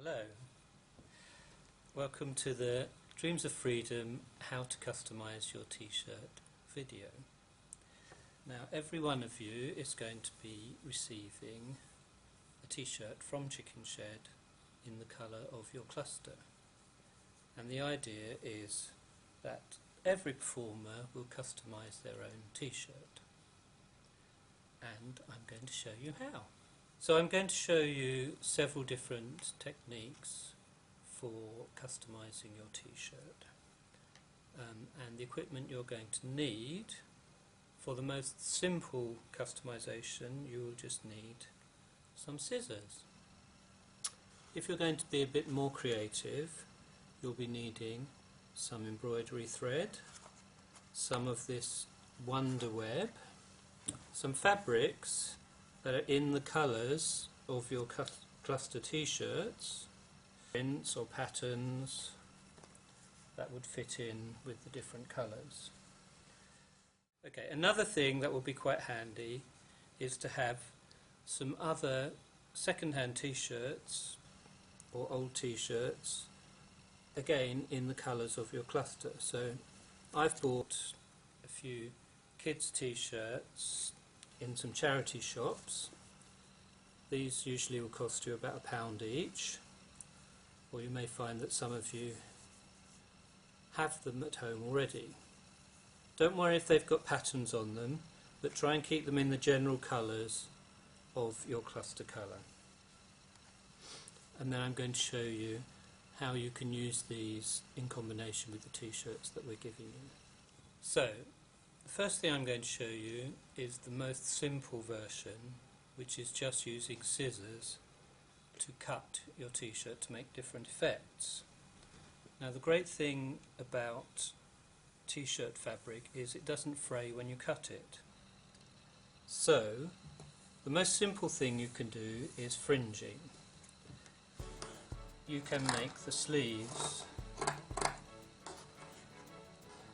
Hello, welcome to the Dreams of Freedom How to Customize Your T-shirt video. Now every one of you is going to be receiving a T-shirt from Chicken Shed in the colour of your cluster, and the idea is that every performer will customize their own T-shirt, and I'm going to show you how. So I'm going to show you several different techniques for customizing your T-shirt, and the equipment you're going to need. For the most simple customization, you will just need some scissors. If you're going to be a bit more creative, you'll be needing some embroidery thread, some of this wonder web, some fabrics that are in the colours of your cluster T-shirts, prints or patterns that would fit in with the different colours. Okay, another thing that will be quite handy is to have some other second-hand T-shirts or old T-shirts, again in the colours of your cluster. So I've bought a few kids T-shirts in some charity shops. These usually will cost you about £1 each, or you may find that some of you have them at home already. Don't worry if they've got patterns on them, but try and keep them in the general colours of your cluster colour. And then I'm going to show you how you can use these in combination with the T-shirts that we're giving you. So, the first thing I'm going to show you is the most simple version, which is just using scissors to cut your T-shirt to make different effects. Now the great thing about T-shirt fabric is it doesn't fray when you cut it. So the most simple thing you can do is fringing. You can make the sleeves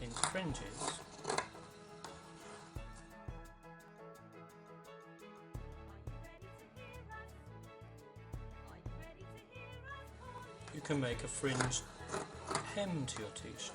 into fringes. You can make a fringed hem to your T-shirt.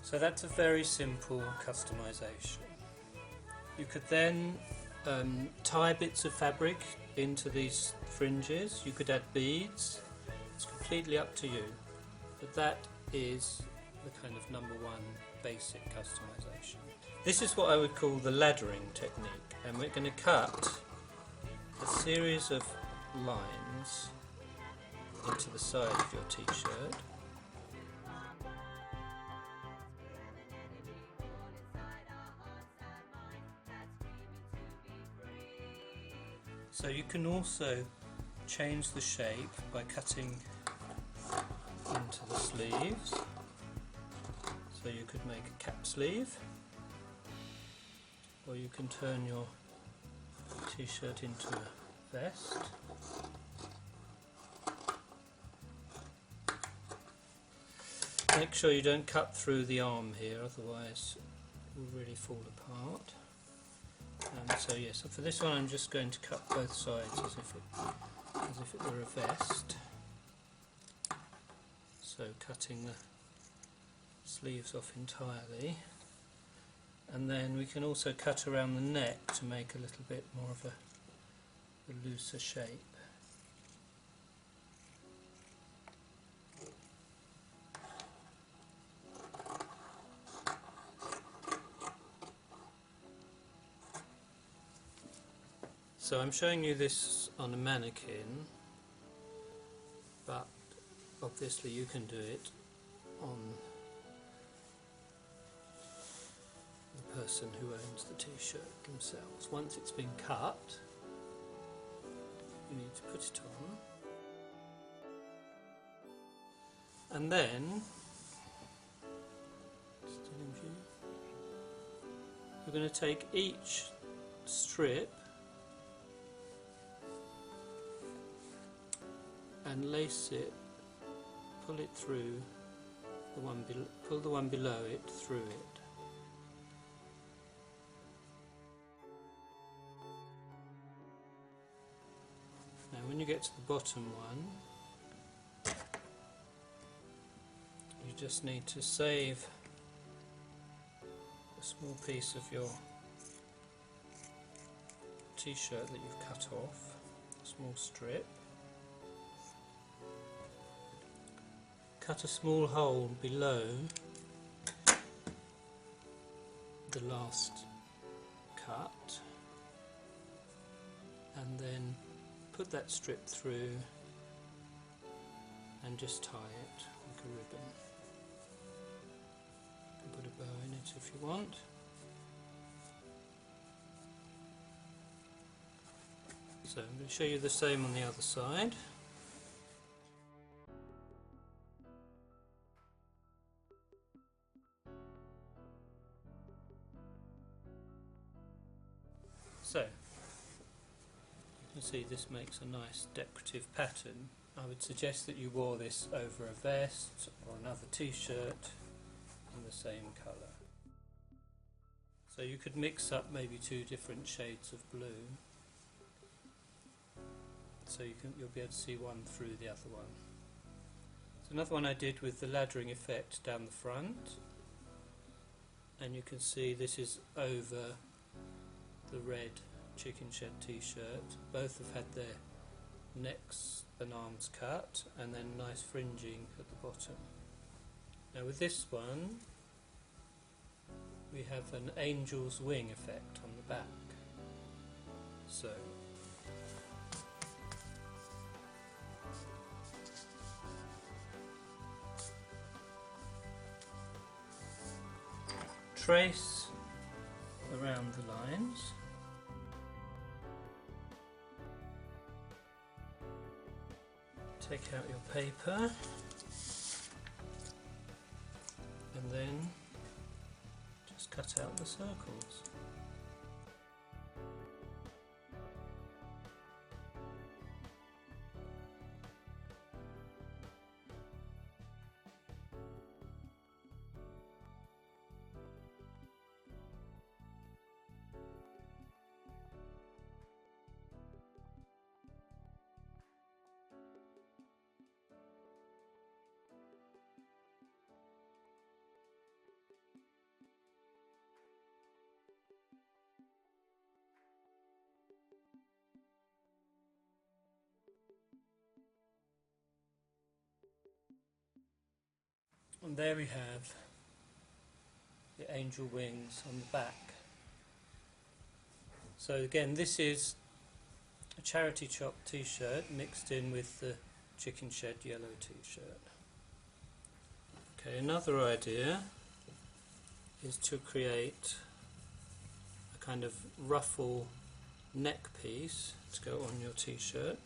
So that's a very simple customization. You could then tie bits of fabric into these fringes. You could add beads. It's completely up to you. But that is the kind of #1 basic customization. This is what I would call the laddering technique, and we're going to cut a series of lines into the side of your T-shirt. So you can also change the shape by cutting into the sleeves. So you could make a cap sleeve, or you can turn your T-shirt into a vest. Make sure you don't cut through the arm here, otherwise it will really fall apart. So yes, so for this one I'm just going to cut both sides as if it were a vest. So cutting the sleeves off entirely, and then we can also cut around the neck to make a little bit more of a looser shape. So I'm showing you this on a mannequin, but obviously you can do it on the person who owns the T-shirt themselves. Once it's been cut, you need to put it on, and then you're going to take each strip and lace it, pull it through pull the one below it through it. Now when you get to the bottom one, you just need to save a small piece of your t-shirt that you've cut off, a small strip. Cut a small hole below the last cut, and then put that strip through and just tie it like a ribbon. You can put a bow in it if you want. So I'm going to show you the same on the other side. So, you can see this makes a nice decorative pattern. I would suggest that you wore this over a vest or another t-shirt in the same colour. So you could mix up maybe two different shades of blue, so you'll be able to see one through the other one. So another one I did with the laddering effect down the front, and you can see this is over the red chicken shed t-shirt. Both have had their necks and arms cut, and then nice fringing at the bottom. Now with this one we have an angel's wing effect on the back. So trace around the lines. Take out your paper and then just cut out the circles. And there we have the angel wings on the back. So again, this is a charity shop t-shirt mixed in with the chicken shed yellow t-shirt. Okay, another idea is to create a kind of ruffle neck piece to go on your t-shirt.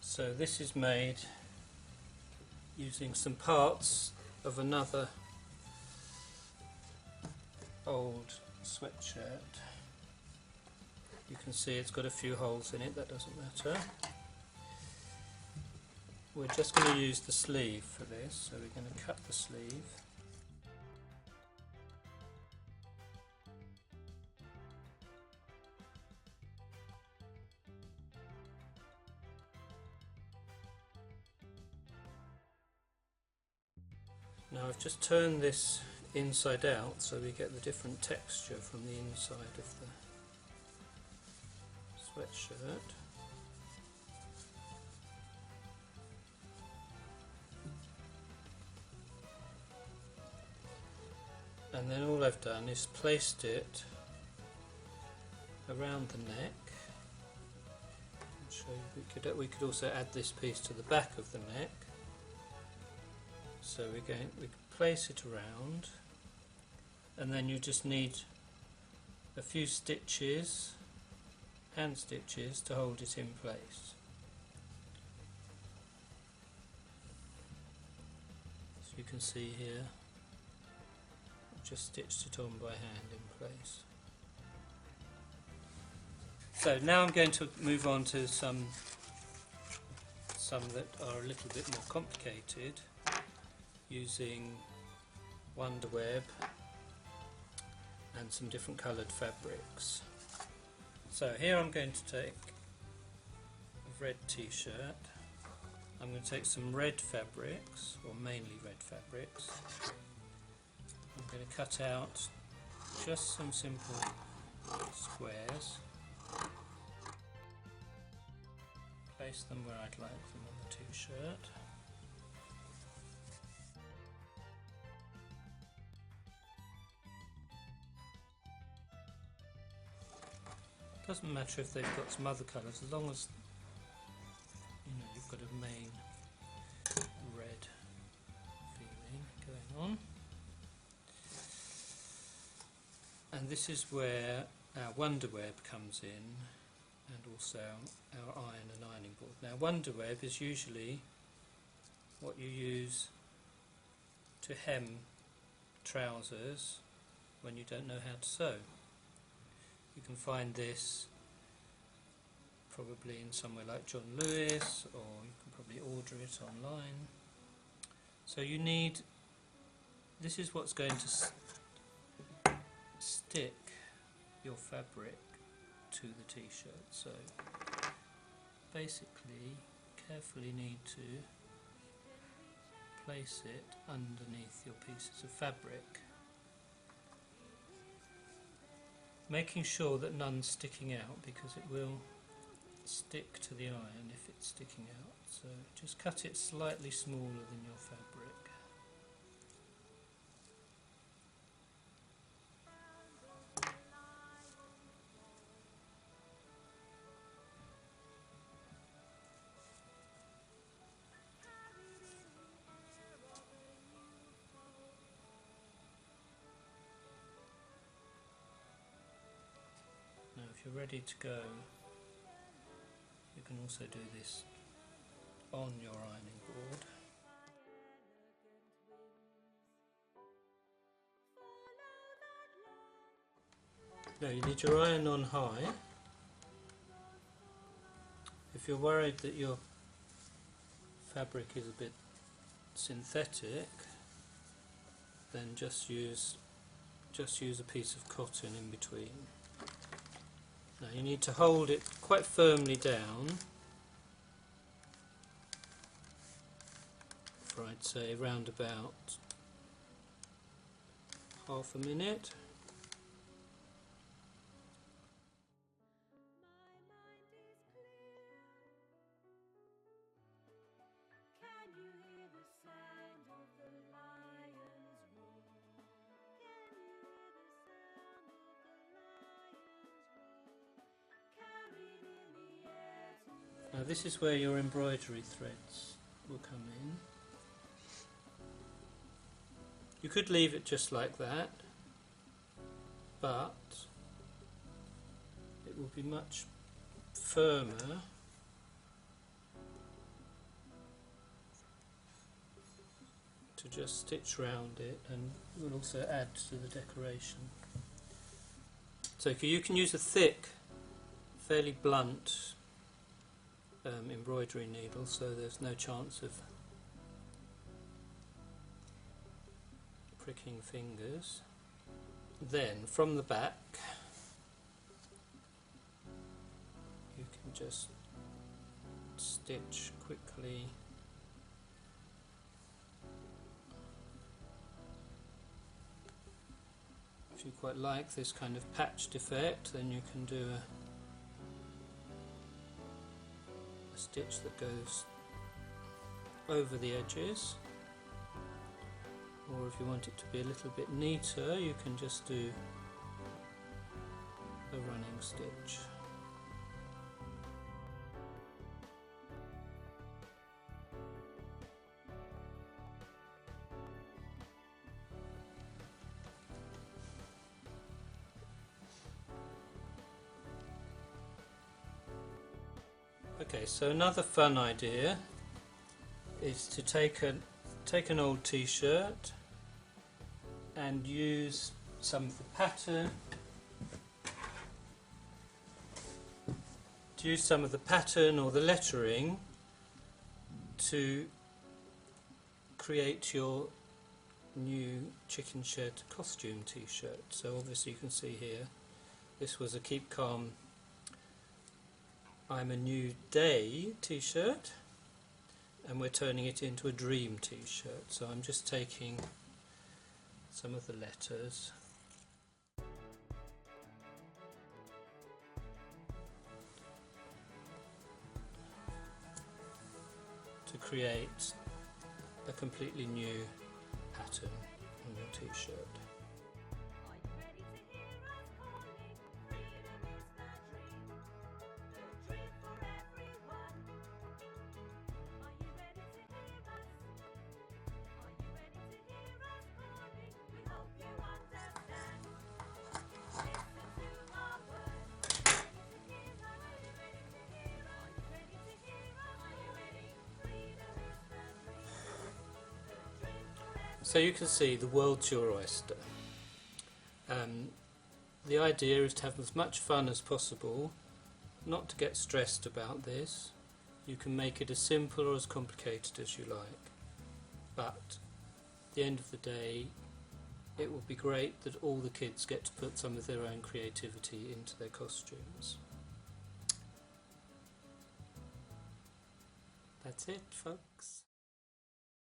So this is made using some parts of another old sweatshirt. You can see it's got a few holes in it, that doesn't matter. We're just going to use the sleeve for this, so we're going to cut the sleeve. Now I've just turned this inside out so we get the different texture from the inside of the sweatshirt. And then all I've done is placed it around the neck. I'll show you, we could also add this piece to the back of the neck. So we can place it around, and then you just need a few stitches, hand stitches, to hold it in place. So you can see here, I've just stitched it on by hand in place. So now I'm going to move on to some some that are a little bit more complicated using wonder web and some different coloured fabrics. So here I'm going to take a red t-shirt. I'm going to take some red fabrics, or mainly red fabrics. I'm going to cut out just some simple squares. Place them where I'd like them on the t-shirt. Doesn't matter if they've got some other colours, as long as you've got a main red feeling going on. And this is where our wonder web comes in, and also our iron and ironing board. Now, wonder web is usually what you use to hem trousers when you don't know how to sew. You can find this probably in somewhere like John Lewis, or you can probably order it online. So you need, this is what's going to stick your fabric to the t-shirt. So basically carefully need to place it underneath your pieces of fabric, making sure that none's sticking out, because it will stick to the iron if it's sticking out. So just cut it slightly smaller than your fabric. Now if you're ready to go, you can also do this on your ironing board. Now you need your iron on high. If you're worried that your fabric is a bit synthetic, then just use a piece of cotton in between. Now you need to hold it quite firmly down for, I'd say, around about half a minute. Now this is where your embroidery threads will come in. You could leave it just like that, but it will be much firmer to just stitch round it, and will also add to the decoration. So you can use a thick, fairly blunt embroidery needle, so there's no chance of pricking fingers. Then from the back you can just stitch quickly . If you quite like this kind of patched effect, then you can do a stitch that goes over the edges, or if you want it to be a little bit neater, you can just do a running stitch. Okay, so another fun idea is to take an old t-shirt and use some of the pattern, or the lettering to create your new chicken shed costume t-shirt. So obviously you can see here, this was a Keep Calm I'm a New Day t-shirt, and we're turning it into a dream t-shirt. So I'm just taking some of the letters to create a completely new pattern on your t-shirt. So you can see the world's your oyster. The idea is to have as much fun as possible, not to get stressed about this. You can make it as simple or as complicated as you like, but at the end of the day it will be great that all the kids get to put some of their own creativity into their costumes. That's it, folks.